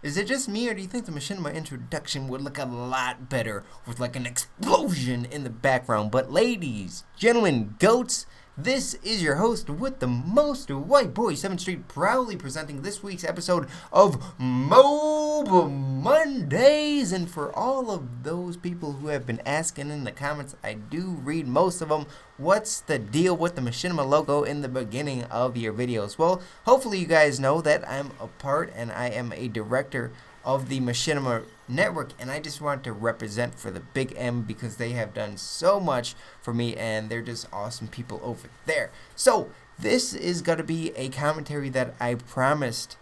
Is it just me, or do you think the machinima introduction would look a lot better with like an explosion in the background? But ladies, gentlemen, goats, this is your host with the most, Whiteboy7thst, proudly presenting this week's episode of Moab Mondays. And for all of those people who have been asking in the comments, I do read most of them, what's the deal with the machinima logo in the beginning of your videos? Well, hopefully you guys know that I'm a part and I am a director of the Machinima Network, and I just want to represent for the Big M because they have done so much for me and they're just awesome people over there. So this is going to be a commentary that I promised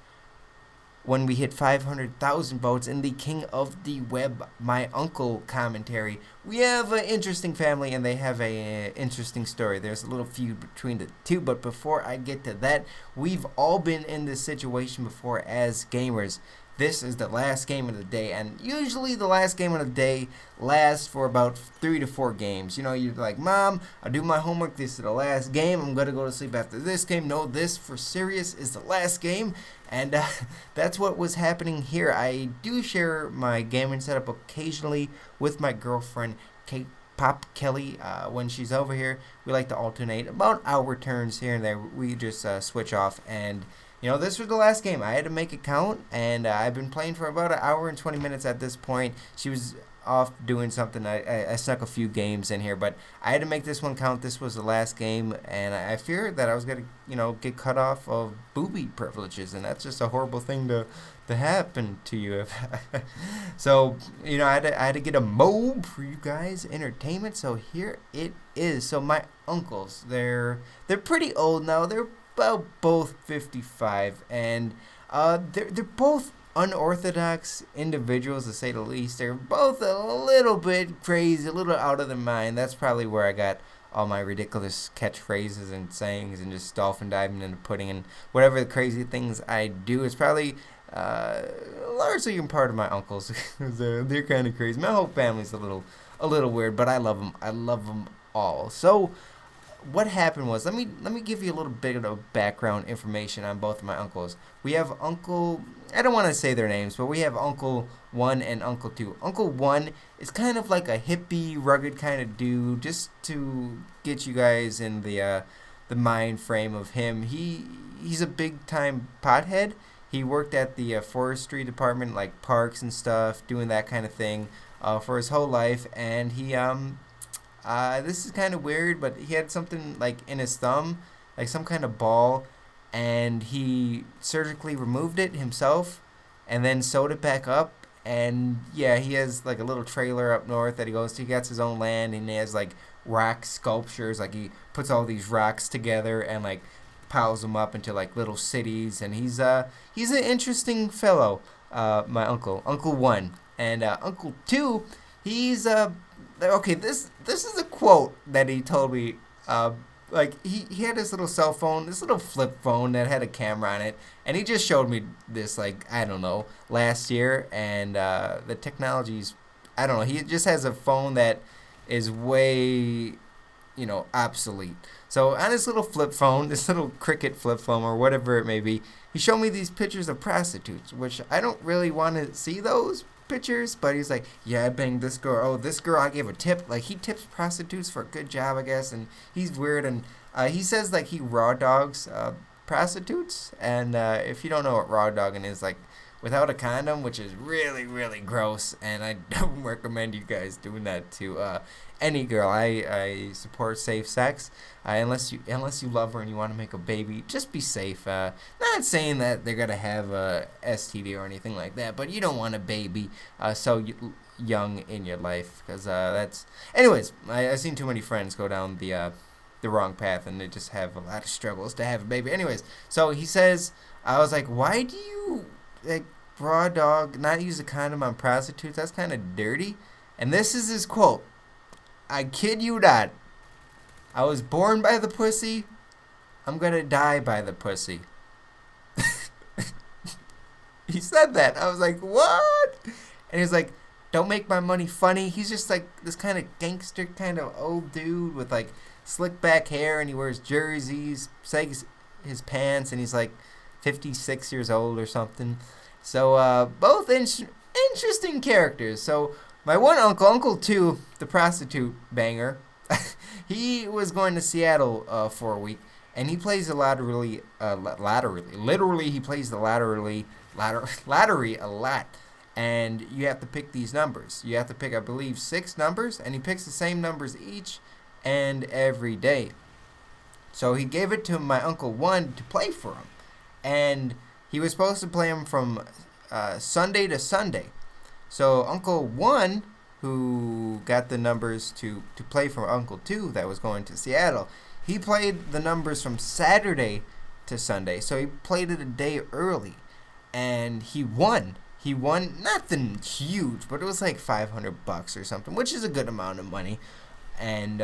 when we hit 500,000 votes in the King of the Web, my uncle commentary. We have an interesting family and they have a interesting story. There's a little feud between the two, but before I get to that, we've all been in this situation before as gamers. This is the last game of the day, and usually the last game of the day lasts for about 3 to 4 games. You know, you're like, Mom, I do my homework, this is the last game, I'm going to go to sleep after this game. No, this for serious is the last game, and that's what was happening here. I do share my gaming setup occasionally with my girlfriend, Pop Kelly. When she's over here, we like to alternate about hour turns here and there. We just switch off, and you know, this was the last game. I had to make it count, and I've been playing for about an hour and 20 minutes at this point. She was off doing something. I snuck a few games in here, but I had to make this one count. This was the last game, and I feared that I was going to, get cut off of booby privileges, and that's just a horrible thing to happen to you. So, I had to get a Moab for you guys' entertainment, so here it is. So my uncles, they're pretty old now. They're about both 55, and they're both unorthodox individuals, to say the least. They're both a little bit crazy, a little out of their mind. That's probably where I got all my ridiculous catchphrases and sayings and just dolphin diving into pudding and whatever the crazy things I do. It's probably largely in part of my uncles. They're kind of crazy. My whole family's a little weird, but I love them. I love them all. So what happened was, let me give you a little bit of background information on both of my uncles. We have I don't want to say their names, but we have Uncle 1 and Uncle 2. Uncle 1 is kind of like a hippie, rugged kind of dude, just to get you guys in the mind frame of him. He's a big-time pothead. He worked at the forestry department, like parks and stuff, doing that kind of thing for his whole life, and he this is kind of weird, but he had something like in his thumb, like some kind of ball, and he surgically removed it himself and then sewed it back up. And yeah, he has like a little trailer up north that he goes to. He gets his own land, and he has like rock sculptures. Like he puts all these rocks together and like piles them up into like little cities. And he's an interesting fellow, my uncle, Uncle 1. And Uncle 2, he's okay, this is a quote that he told me. Like he had this little cell phone, this little flip phone that had a camera on it, and he just showed me this, like, I don't know, last year, and the technology's, I don't know, he just has a phone that is way, obsolete. So on this little flip phone, this little cricket flip phone or whatever it may be, he showed me these pictures of prostitutes, which I don't really want to see those pictures, but he's like, yeah, I banged this girl. Oh, this girl, I gave a tip. Like, he tips prostitutes for a good job, I guess, and he's weird, and he says, like, he raw dogs prostitutes, and if you don't know what raw dogging is, like, without a condom, which is really, really gross, and I don't recommend you guys doing that to any girl. I support safe sex, unless you love her and you want to make a baby. Just be safe. Not saying that they're gonna have a STD or anything like that, but you don't want a baby so young in your life, because that's. Anyways, I've seen too many friends go down the wrong path, and they just have a lot of struggles to have a baby. Anyways, so he says, I was like, why do you raw dog, not use a condom on prostitutes? That's kind of dirty. And this is his quote. I kid you not. I was born by the pussy. I'm gonna die by the pussy. He said that. I was like, what? And he's like, don't make my money funny. He's just like this kind of gangster kind of old dude with like slick back hair, and he wears jerseys, sags his pants, and he's like 56 years old or something. So both interesting characters. So my one uncle, Uncle 2, the prostitute banger, he was going to Seattle for a week, and he plays the lottery. Literally, he plays the lottery a lot. And you have to pick these numbers. You have to pick, I believe, 6 numbers, and he picks the same numbers each and every day. So he gave it to my Uncle 1 to play for him. And he was supposed to play him from Sunday to Sunday. So Uncle 1, who got the numbers to play for Uncle 2 that was going to Seattle, he played the numbers from Saturday to Sunday. So he played it a day early. And he won. He won nothing huge, but it was like $500 or something, which is a good amount of money. And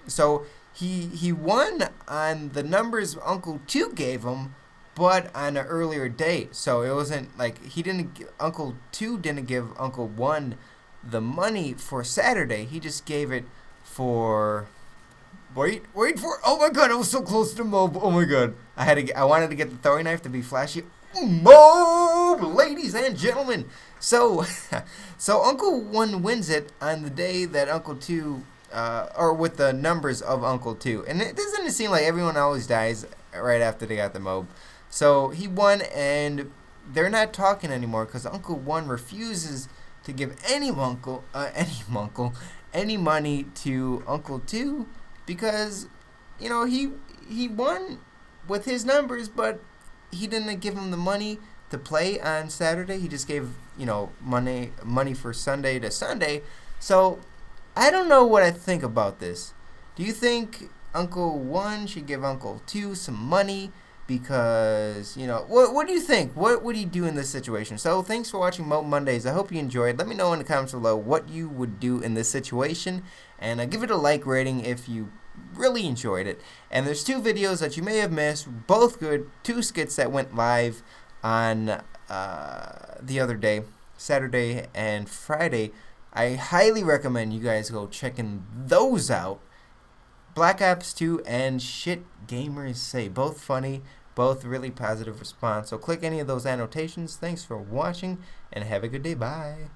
so he won on the numbers Uncle 2 gave him, but on an earlier date. So it wasn't like Uncle 2 didn't give Uncle 1 the money for Saturday. He just gave it for wait for oh my god, I was so close to Moab. Oh my god. I wanted to get the throwing knife to be flashy. Moab, ladies and gentlemen. So Uncle 1 wins it on the day that Uncle 2 or with the numbers of Uncle 2. And it doesn't seem like everyone always dies right after they got the Moab. So he won, and they're not talking anymore because Uncle 1 refuses to give any money to Uncle 2 because, you know, he won with his numbers, but he didn't give him the money to play on Saturday. He just gave, you know, money for Sunday to Sunday. So I don't know what I think about this. Do you think Uncle 1 should give Uncle 2 some money? Because, you know, what do you think? What would he do in this situation? So thanks for watching Moab Mondays. I hope you enjoyed. Let me know in the comments below what you would do in this situation. And give it a like rating if you really enjoyed it. And there's 2 videos that you may have missed, both good, 2 skits that went live on the other day, Saturday and Friday. I highly recommend you guys go checking those out. Black Ops 2 and Shit Gamers Say, both funny, both really positive response. So click any of those annotations. Thanks for watching and have a good day. Bye.